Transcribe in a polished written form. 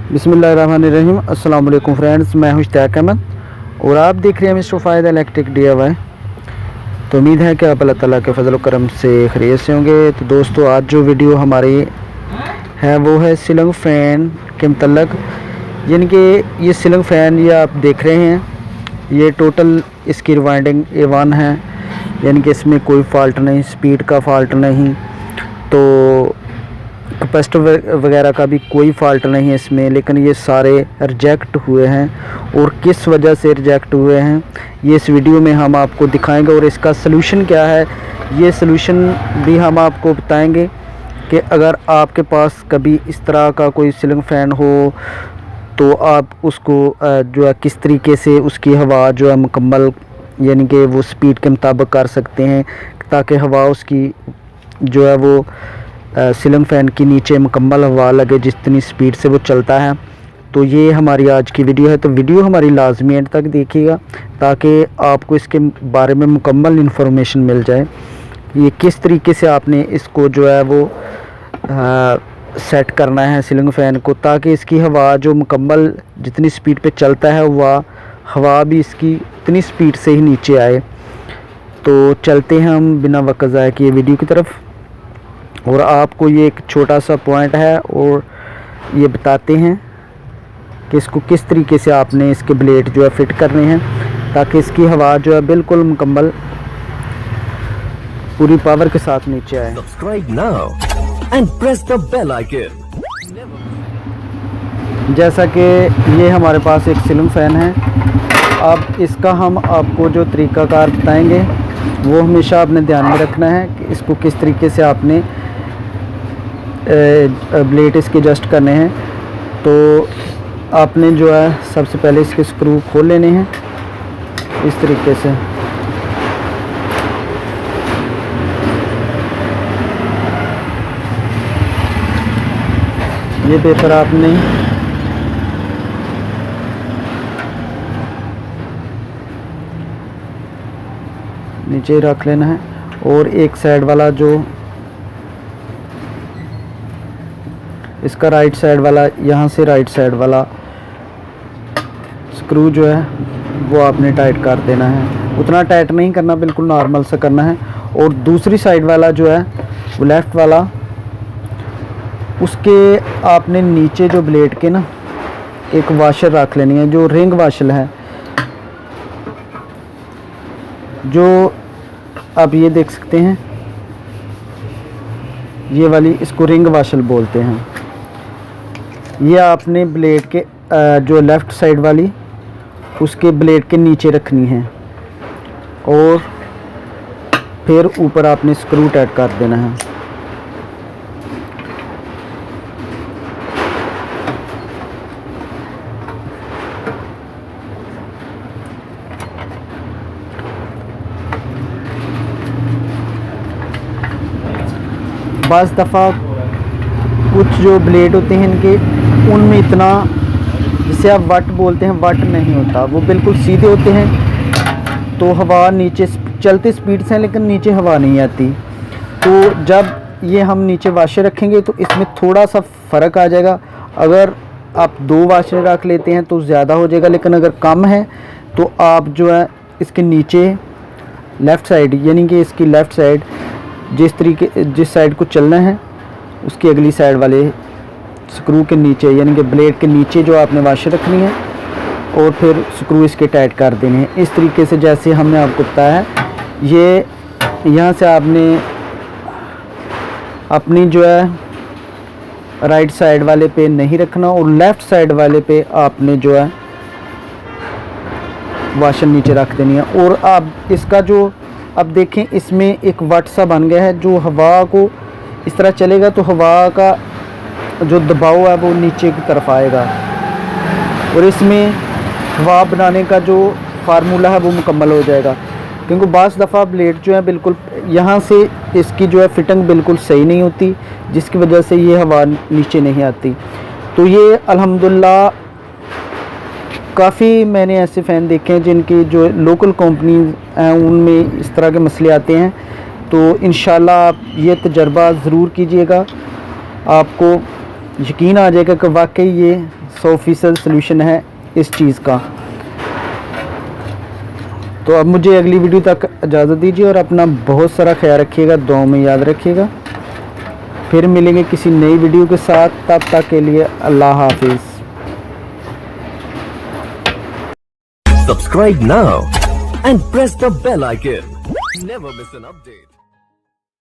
बिस्मिल्लाहिर्रहमानिर्रहीम। अस्सलाम वालेकुम फ्रेंड्स, मैं हूं इश्तियाक अहमद और आप देख रहे हैं मिस्टर फ़ायदा इलेक्ट्रिक DIY। तो उम्मीद है कि आप अल्लाह ताला के फजल करम से खैरियत से होंगे। तो दोस्तों, आज जो वीडियो हमारी है वो है सीलिंग फ़ैन के मतलब, यानी कि ये सीलिंग फ़ैन ये आप देख रहे हैं, ये टोटल इसकी रिवाइंडिंग A1 है, यानी कि इसमें कोई फ़ाल्ट नहीं, स्पीड का फ़ाल्ट नहीं, तो कैपेसिटर वगैरह का भी कोई फ़ाल्ट नहीं है इसमें। लेकिन ये सारे रिजेक्ट हुए हैं और किस वजह से रिजेक्ट हुए हैं ये इस वीडियो में हम आपको दिखाएंगे और इसका सलूशन क्या है ये सलूशन भी हम आपको बताएंगे कि अगर आपके पास कभी इस तरह का कोई सीलिंग फ़ैन हो तो आप उसको जो है किस तरीके से उसकी हवा जो है मुकम्मल, यानी कि वो स्पीड के मुताबिक कर सकते हैं ताकि हवा उसकी जो है वो सीलिंग फ़ैन के नीचे मुकम्मल हवा लगे जितनी स्पीड से वो चलता है। तो ये हमारी आज की वीडियो है, तो वीडियो हमारी लाजमी एंड तक देखिएगा ताकि आपको इसके बारे में मुकम्मल इन्फॉर्मेशन मिल जाए। ये किस तरीके से आपने इसको जो है वो सेट करना है सीलिंग फ़ैन को, ताकि इसकी हवा जो मुकम्मल जितनी स्पीड पे चलता है वह हवा भी इसकी उतनी स्पीड से ही नीचे आए। तो चलते हैं हम बिना वक्त ज़ाया किए वीडियो की तरफ, और आपको ये एक छोटा सा पॉइंट है और ये बताते हैं कि इसको किस तरीके से आपने इसके ब्लेड जो है फिट करने हैं ताकि इसकी हवा जो है बिल्कुल मुकम्मल पूरी पावर के साथ नीचे आए। Subscribe now and press the bell icon. जैसा कि ये हमारे पास एक सीलिंग फ़ैन है, अब इसका हम आपको जो तरीक़ाकार बताएंगे वो हमेशा आपने ध्यान में रखना है कि इसको किस तरीके से आपने ब्लेड इसके एडजस्ट करने हैं। तो आपने जो है सबसे पहले इसके स्क्रू खोल लेने हैं इस तरीके से। ये पेपर आपने नीचे रख लेना है और एक साइड वाला जो इसका राइट साइड वाला, यहाँ से राइट साइड वाला स्क्रू जो है वो आपने टाइट कर देना है। उतना टाइट नहीं करना, बिल्कुल नॉर्मल सा करना है। और दूसरी साइड वाला जो है वो लेफ़्ट वाला, उसके आपने नीचे जो ब्लेड के ना एक वाशर रख लेनी है, जो रिंग वाशर है, जो आप ये देख सकते हैं ये वाली, इसको रिंग वाशर बोलते हैं। ये आपने ब्लेड के जो लेफ़्ट साइड वाली उसके ब्लेड के नीचे रखनी है और फिर ऊपर आपने स्क्रू टाइट कर देना है। बाज़ दफ़ा कुछ जो ब्लेड होते हैं इनके, उनमें इतना, जिसे आप वट बोलते हैं, वट नहीं होता, वो बिल्कुल सीधे होते हैं तो हवा नीचे चलते स्पीड से, लेकिन नीचे हवा नहीं आती। तो जब ये हम नीचे वाशर रखेंगे तो इसमें थोड़ा सा फ़र्क आ जाएगा। अगर आप 2 वाशर रख लेते हैं तो ज़्यादा हो जाएगा, लेकिन अगर कम है तो आप जो है इसके नीचे लेफ़्ट साइड, यानी कि इसकी लेफ़्ट साइड जिस साइड को चलना है उसकी अगली साइड वाले स्क्रू के नीचे, यानी कि ब्लेड के नीचे जो आपने वाशर रखनी है और फिर स्क्रू इसके टाइट कर देने हैं इस तरीके से जैसे हमने आपको बताया है। ये यहाँ से आपने अपनी जो है राइट साइड वाले पे नहीं रखना और लेफ़्ट साइड वाले पे आपने जो है वाशर नीचे रख देनी है। और आप इसका जो अब देखें, इसमें एक वट सा बन गया है, जो हवा को इस तरह चलेगा तो हवा का जो दबाव है वो नीचे की तरफ आएगा और इसमें हवा बनाने का जो फार्मूला है वो मुकम्मल हो जाएगा। क्योंकि बाज़ दफ़ा ब्लेड जो है बिल्कुल यहाँ से इसकी जो है फिटिंग बिल्कुल सही नहीं होती, जिसकी वजह से ये हवा नीचे नहीं आती। तो ये अल्हम्दुलिल्लाह काफ़ी मैंने ऐसे फ़ैन देखे हैं जिनकी जो लोकल कंपनीज हैं उनमें इस तरह के मसले आते हैं। तो इंशाल्लाह आप ये तजर्बा ज़रूर कीजिएगा, आपको यकीन आ जाएगा कि वाकई ये 100% सोल्यूशन है इस चीज़ का। तो अब मुझे अगली वीडियो तक इजाज़त दीजिए और अपना बहुत सारा ख्याल रखिएगा, दुआओं में याद रखिएगा। फिर मिलेंगे किसी नई वीडियो के साथ, तब तक के लिए अल्लाह हाफिज़। Subscribe now and press the bell icon. Never miss an update.